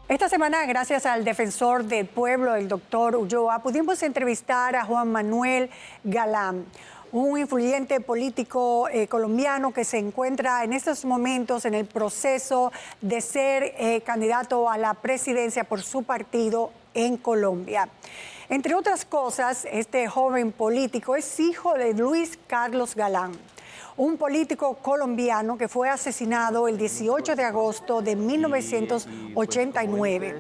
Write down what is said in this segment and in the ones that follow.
Esta semana, gracias al defensor del pueblo, el doctor Ulloa, pudimos entrevistar a Juan Manuel Galán, un influyente político colombiano que se encuentra en estos momentos en el proceso de ser candidato a la presidencia por su partido en Colombia. Entre otras cosas, este joven político es hijo de Luis Carlos Galán, un político colombiano que fue asesinado el 18 de agosto de 1989.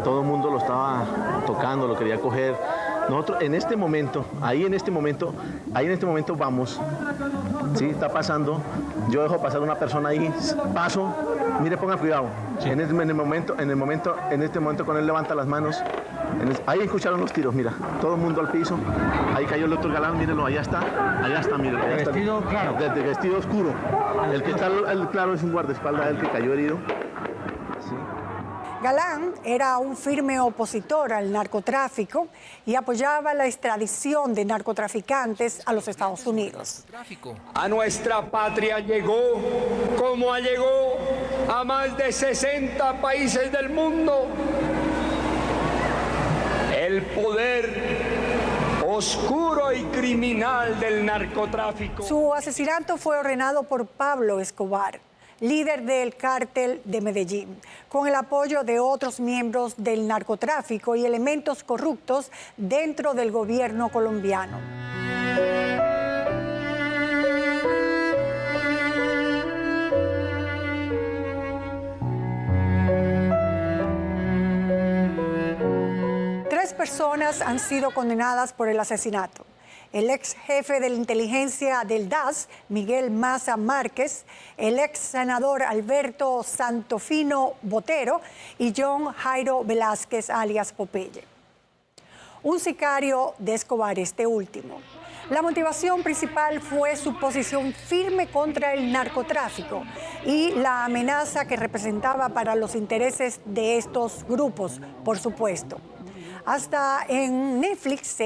Todo el mundo lo estaba tocando, lo quería coger. Nosotros en este momento, ahí en este momento vamos, ¿sí? Está pasando, yo dejo pasar una persona ahí, paso, mire, ponga cuidado. Sí. En este momento, cuando él levanta las manos, ahí escucharon los tiros, mira, todo el mundo al piso, ahí cayó el doctor Galán, mírenlo, allá está, mire, allá está. Vestido claro. De vestido oscuro. El que está el claro es un guardaespaldas del que cayó herido. Sí. Galán era un firme opositor al narcotráfico y apoyaba la extradición de narcotraficantes a los Estados Unidos. A nuestra patria llegó, como llegó a más de 60 países del mundo, el poder oscuro y criminal del narcotráfico. Su asesinato fue ordenado por Pablo Escobar, líder del cártel de Medellín, con el apoyo de otros miembros del narcotráfico y elementos corruptos dentro del gobierno colombiano. Tres personas han sido condenadas por el asesinato. El ex jefe de la inteligencia del DAS, Miguel Maza Márquez, el ex senador Alberto Santofino Botero y John Jairo Velázquez, alias Popeye. Un sicario de Escobar, este último. La motivación principal fue su posición firme contra el narcotráfico y la amenaza que representaba para los intereses de estos grupos, por supuesto. Hasta en Netflix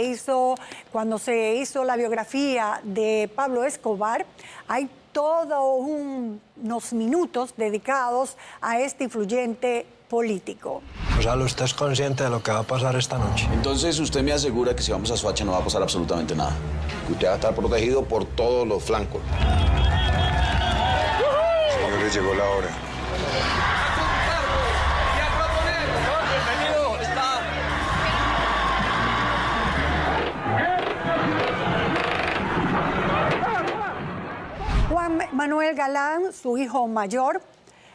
cuando se hizo la biografía de Pablo Escobar, hay todos unos minutos dedicados a este influyente político. O sea, ¿usted es consciente de lo que va a pasar esta noche? Entonces usted me asegura que si vamos a Soacha no va a pasar absolutamente nada. Que usted va a estar protegido por todos los flancos. Señores, llegó la hora. Juan Manuel Galán, su hijo mayor,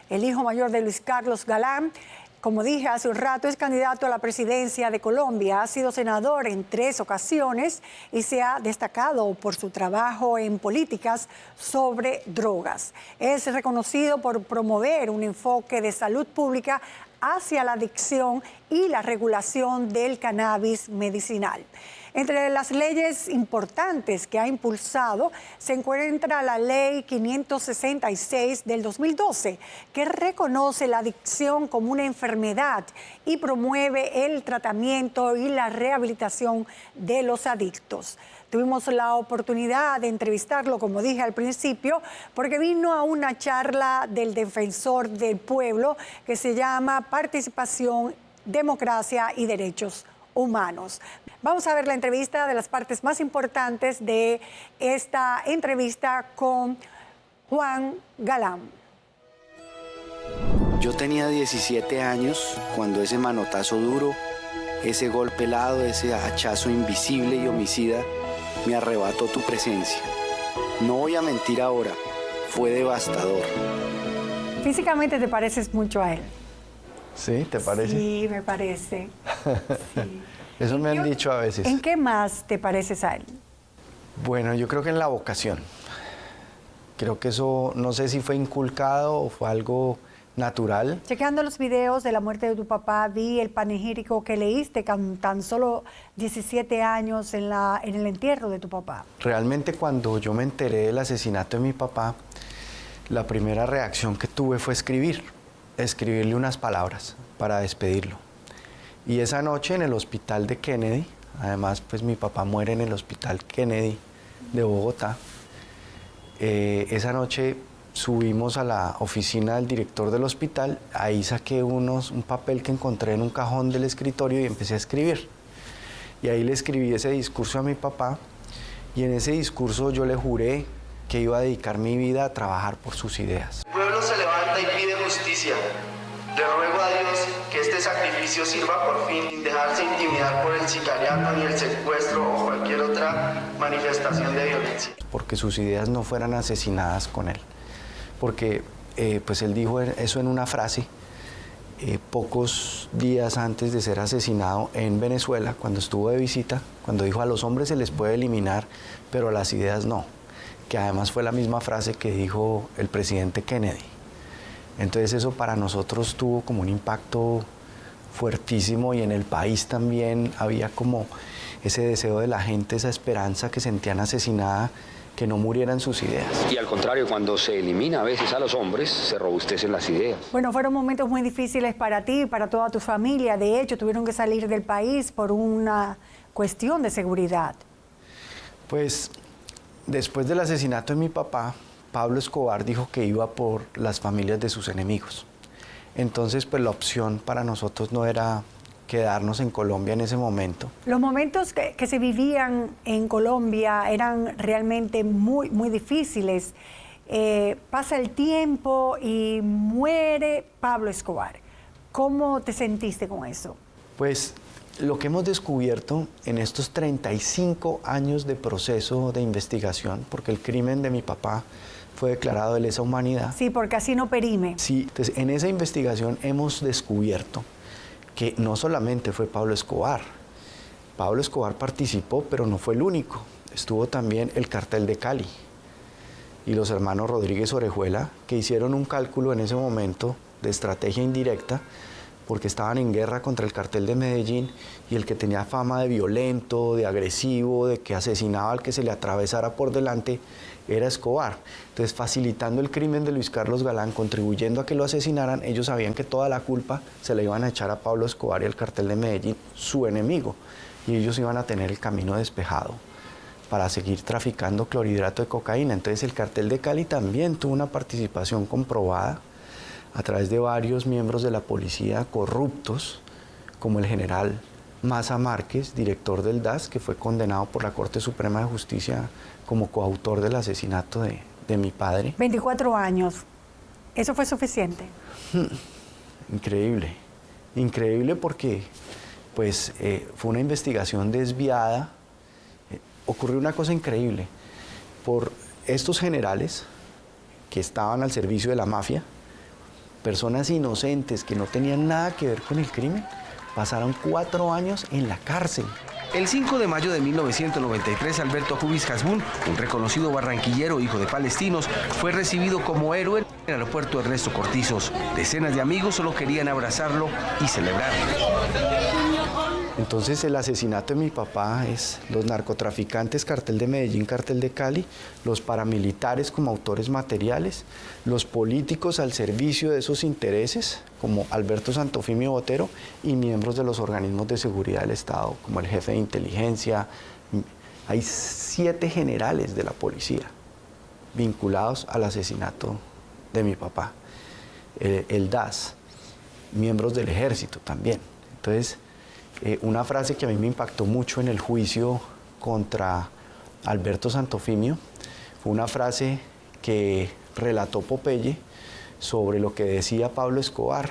el hijo mayor de Luis Carlos Galán, como dije hace un rato, es candidato a la presidencia de Colombia. Ha sido senador en 3 ocasiones y se ha destacado por su trabajo en políticas sobre drogas. Es reconocido por promover un enfoque de salud pública hacia la adicción y la regulación del cannabis medicinal. Entre las leyes importantes que ha impulsado se encuentra la Ley 566 del 2012, que reconoce la adicción como una enfermedad y promueve el tratamiento y la rehabilitación de los adictos. Tuvimos la oportunidad de entrevistarlo, como dije al principio, porque vino a una charla del defensor del pueblo que se llama Participación, Democracia y Derechos Humanos. Vamos a ver la entrevista de las partes más importantes de esta entrevista con Juan Galán. Yo tenía 17 años cuando ese manotazo duro, ese golpe helado, ese hachazo invisible y homicida me arrebató tu presencia. No voy a mentir ahora, fue devastador. Físicamente te pareces mucho a él. ¿Sí? ¿Te parece? Sí, me parece. Sí. Eso me han dicho a veces. ¿En qué más te pareces a él? Bueno, yo creo que en la vocación. Creo que eso, no sé si fue inculcado o fue algo natural. Chequeando los videos de la muerte de tu papá, vi el panegírico que leíste con tan solo 17 años en el entierro de tu papá. Realmente cuando yo me enteré del asesinato de mi papá, la primera reacción que tuve fue escribirle unas palabras para despedirlo. Y esa noche en el hospital de Kennedy, además pues mi papá muere en el hospital Kennedy de Bogotá, esa noche subimos a la oficina del director del hospital, ahí saqué un papel que encontré en un cajón del escritorio y empecé a escribir. Y ahí le escribí ese discurso a mi papá, y en ese discurso yo le juré que iba a dedicar mi vida a trabajar por sus ideas. El pueblo se levanta y pide justicia. Le ruego a Dios que este sacrificio sirva por fin, sin dejarse intimidar por el sicariato ni el secuestro o cualquier otra manifestación de violencia. Porque sus ideas no fueran asesinadas con él. Porque pues él dijo eso en una frase pocos días antes de ser asesinado en Venezuela, cuando estuvo de visita, cuando dijo: a los hombres se les puede eliminar, pero a las ideas no. Que además fue la misma frase que dijo el presidente Kennedy. Entonces eso para nosotros tuvo como un impacto fuertísimo, y en el país también había como ese deseo de la gente, esa esperanza que sentían asesinada, que no murieran sus ideas. Y al contrario, cuando se elimina a veces a los hombres, se robustecen las ideas. Bueno, fueron momentos muy difíciles para ti y para toda tu familia. De hecho, tuvieron que salir del país por una cuestión de seguridad. Pues después del asesinato de mi papá, Pablo Escobar dijo que iba por las familias de sus enemigos. Entonces, pues la opción para nosotros no era quedarnos en Colombia en ese momento. Los momentos que se vivían en Colombia eran realmente muy, muy difíciles. Pasa el tiempo y muere Pablo Escobar. ¿Cómo te sentiste con eso? Pues lo que hemos descubierto en estos 35 años de proceso de investigación, porque el crimen de mi papá fue declarado de lesa humanidad. Sí, porque así no perime. Sí, entonces en esa investigación hemos descubierto que no solamente fue Pablo Escobar. Pablo Escobar participó, pero no fue el único. Estuvo también el Cartel de Cali y los hermanos Rodríguez Orejuela, que hicieron un cálculo en ese momento de estrategia indirecta, porque estaban en guerra contra el Cartel de Medellín, y el que tenía fama de violento, de agresivo, de que asesinaba al que se le atravesara por delante, era Escobar. Entonces, facilitando el crimen de Luis Carlos Galán, contribuyendo a que lo asesinaran, ellos sabían que toda la culpa se la iban a echar a Pablo Escobar y al Cartel de Medellín, su enemigo, y ellos iban a tener el camino despejado para seguir traficando clorhidrato de cocaína. Entonces, el Cartel de Cali también tuvo una participación comprobada a través de varios miembros de la policía corruptos, como el general Maza Márquez, director del DAS, que fue condenado por la Corte Suprema de Justicia como coautor del asesinato de mi padre. 24 años. ¿Eso fue suficiente? Increíble. Increíble porque pues, fue una investigación desviada. Ocurrió una cosa increíble. Por estos generales que estaban al servicio de la mafia, personas inocentes que no tenían nada que ver con el crimen, pasaron 4 años en la cárcel. El 5 de mayo de 1993, Alberto Jubis Hasbún, un reconocido barranquillero hijo de palestinos, fue recibido como héroe en el aeropuerto Ernesto Cortizos. Decenas de amigos solo querían abrazarlo y celebrarlo. Entonces el asesinato de mi papá es los narcotraficantes, Cartel de Medellín, Cartel de Cali, los paramilitares como autores materiales, los políticos al servicio de esos intereses, como Alberto Santofimio Botero, y miembros de los organismos de seguridad del Estado, como el jefe de inteligencia. Hay 7 generales de la policía vinculados al asesinato de mi papá. El DAS, miembros del ejército también. Entonces, una frase que a mí me impactó mucho en el juicio contra Alberto Santofimio fue una frase que relató Popeye sobre lo que decía Pablo Escobar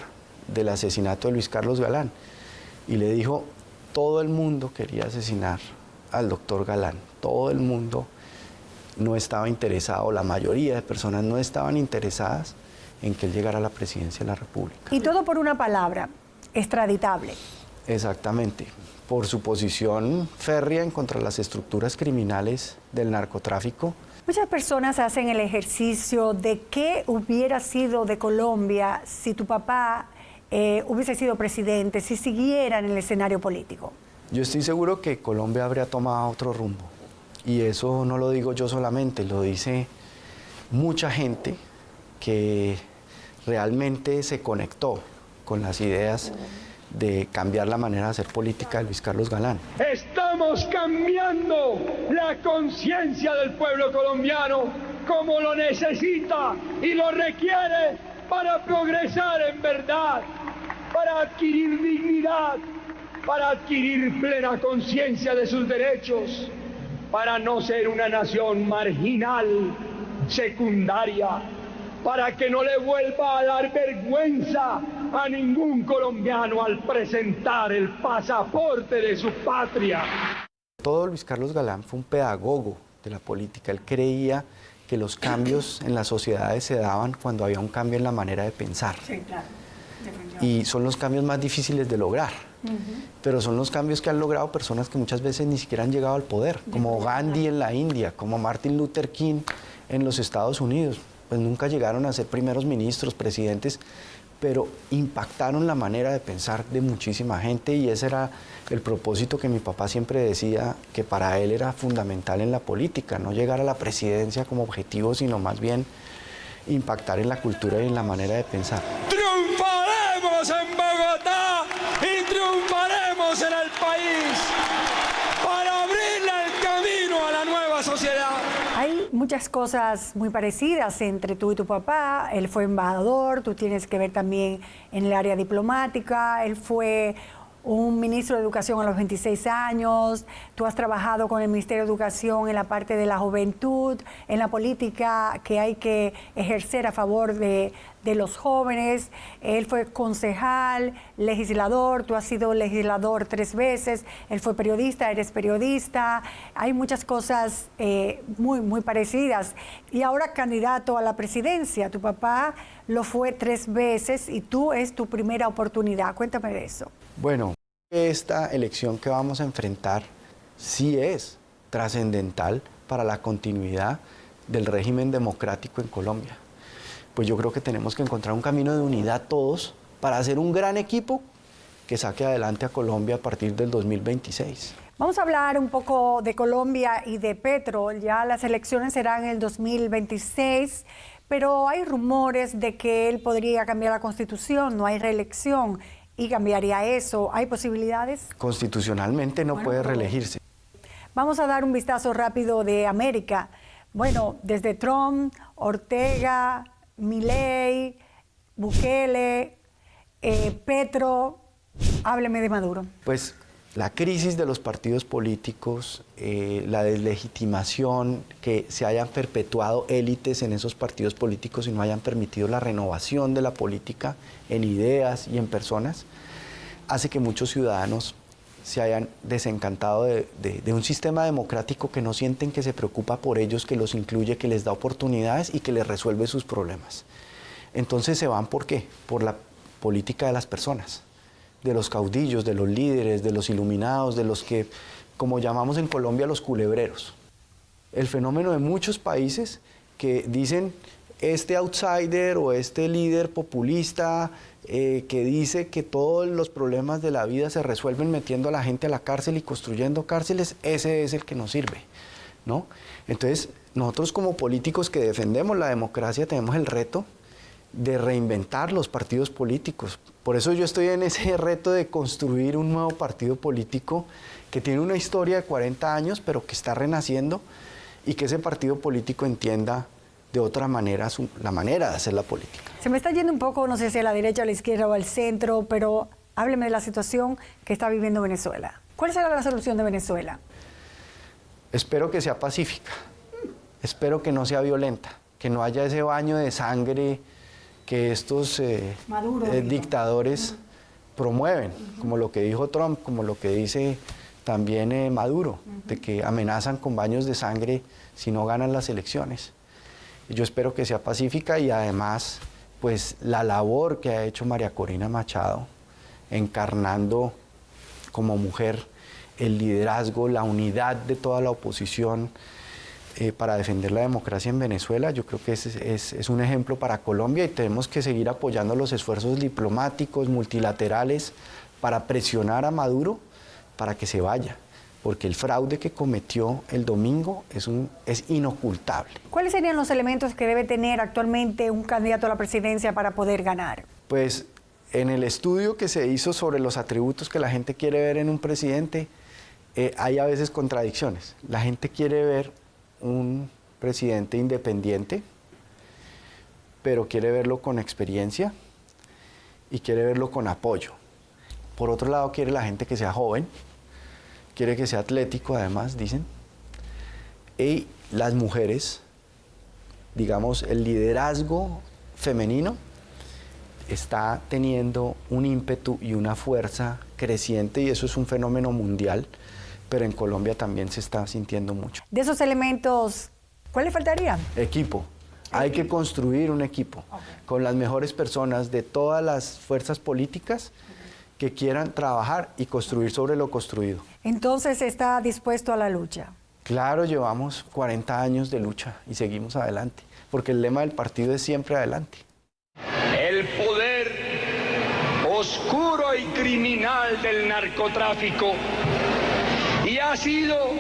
del asesinato de Luis Carlos Galán. Y le dijo: todo el mundo quería asesinar al doctor Galán, todo el mundo no estaba interesado, la mayoría de personas no estaban interesadas en que él llegara a la presidencia de la República. Y todo por una palabra: extraditable. Exactamente, por su posición férrea en contra de las estructuras criminales del narcotráfico. Muchas personas hacen el ejercicio de qué hubiera sido de Colombia si tu papá hubiese sido presidente, si siguiera en el escenario político. Yo estoy seguro que Colombia habría tomado otro rumbo. Y eso no lo digo yo solamente, lo dice mucha gente que realmente se conectó con las ideas de cambiar la manera de hacer política de Luis Carlos Galán. Estamos cambiando la conciencia del pueblo colombiano como lo necesita y lo requiere para progresar en verdad, para adquirir dignidad, para adquirir plena conciencia de sus derechos, para no ser una nación marginal, secundaria, para que no le vuelva a dar vergüenza a ningún colombiano al presentar el pasaporte de su patria. Todo Luis Carlos Galán fue un pedagogo de la política. Él creía que los cambios en las sociedades se daban cuando había un cambio en la manera de pensar. Sí, claro. Y son los cambios más difíciles de lograr. Pero son los cambios que han logrado personas que muchas veces ni siquiera han llegado al poder, como Gandhi en la India, como Martin Luther King en los Estados Unidos. Pues nunca llegaron a ser primeros ministros, presidentes, pero impactaron la manera de pensar de muchísima gente, y ese era el propósito que mi papá siempre decía, que para él era fundamental en la política, no llegar a la presidencia como objetivo, sino más bien impactar en la cultura y en la manera de pensar. Triunfaremos en Bogotá y triunfaremos en el país para abrirle el camino a la nueva sociedad. Hay muchas cosas muy parecidas entre tú y tu papá. Él fue embajador, tú tienes que ver también en el área diplomática. Él fue un ministro de Educación a los 26 años. Tú has trabajado con el Ministerio de Educación en la parte de la juventud, en la política que hay que ejercer a favor de los jóvenes. Él fue concejal, legislador, tú has sido legislador 3 veces. Él fue periodista, eres periodista. Hay muchas cosas muy parecidas. Y ahora candidato a la presidencia. Tu papá lo fue 3 veces y tú es tu primera oportunidad. Cuéntame de eso. Bueno, esta elección que vamos a enfrentar sí es trascendental para la continuidad del régimen democrático en Colombia. Pues yo creo que tenemos que encontrar un camino de unidad todos para hacer un gran equipo que saque adelante a Colombia a partir del 2026. Vamos a hablar un poco de Colombia y de Petro. Ya las elecciones serán en el 2026, pero hay rumores de que él podría cambiar la Constitución, no hay reelección. ¿Y cambiaría eso? ¿Hay posibilidades? Constitucionalmente no puede reelegirse. Vamos a dar un vistazo rápido de América. Bueno, desde Trump, Ortega, Milei, Bukele, Petro, hábleme de Maduro. Pues la crisis de los partidos políticos, la deslegitimación, que se hayan perpetuado élites en esos partidos políticos y no hayan permitido la renovación de la política en ideas y en personas, hace que muchos ciudadanos se hayan desencantado de un sistema democrático que no sienten que se preocupa por ellos, que los incluye, que les da oportunidades y que les resuelve sus problemas. Entonces se van, ¿por qué? Por la política de las personas, de los caudillos, de los líderes, de los iluminados, de los que, como llamamos en Colombia, los culebreros. El fenómeno de muchos países que dicen, este outsider o este líder populista que dice que todos los problemas de la vida se resuelven metiendo a la gente a la cárcel y construyendo cárceles, ese es el que nos sirve, ¿no? Entonces, nosotros como políticos que defendemos la democracia tenemos el reto de reinventar los partidos políticos. Por eso yo estoy en ese reto de construir un nuevo partido político que tiene una historia de 40 años, pero que está renaciendo, y que ese partido político entienda de otra manera la manera de hacer la política. Se me está yendo un poco, no sé si a la derecha, a la izquierda o al centro, pero hábleme de la situación que está viviendo Venezuela. ¿Cuál será la solución de Venezuela? Espero que sea pacífica, espero que no sea violenta, que no haya ese baño de sangre que estos dictadores promueven, como lo que dijo Trump, como lo que dice también Maduro, de que amenazan con baños de sangre si no ganan las elecciones. Yo espero que sea pacífica, y además, pues la labor que ha hecho María Corina Machado, encarnando como mujer el liderazgo, la unidad de toda la oposición, para defender la democracia en Venezuela, yo creo que es un ejemplo para Colombia, y tenemos que seguir apoyando los esfuerzos diplomáticos, multilaterales, para presionar a Maduro para que se vaya, porque el fraude que cometió el domingo es inocultable. ¿Cuáles serían los elementos que debe tener actualmente un candidato a la presidencia para poder ganar? Pues en el estudio que se hizo sobre los atributos que la gente quiere ver en un presidente, hay a veces contradicciones. La gente quiere ver un presidente independiente, pero quiere verlo con experiencia y quiere verlo con apoyo. Por otro lado, quiere la gente que sea joven, quiere que sea atlético, además, dicen. Y las mujeres, digamos, el liderazgo femenino está teniendo un ímpetu y una fuerza creciente, y eso es un fenómeno mundial, pero en Colombia también se está sintiendo mucho. De esos elementos, ¿cuál le faltaría? Equipo. Hay que construir un equipo con las mejores personas de todas las fuerzas políticas que quieran trabajar y construir sobre lo construido. Entonces, ¿está dispuesto a la lucha? Claro, llevamos 40 años de lucha y seguimos adelante, porque el lema del partido es siempre adelante. El poder oscuro y criminal del narcotráfico. Y ha sido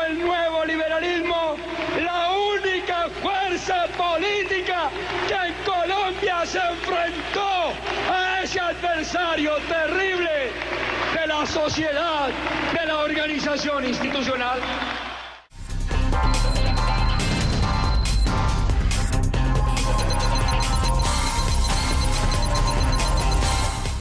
el nuevo liberalismo la única fuerza política que en Colombia se enfrentó a ese adversario terrible de la sociedad, de la organización institucional.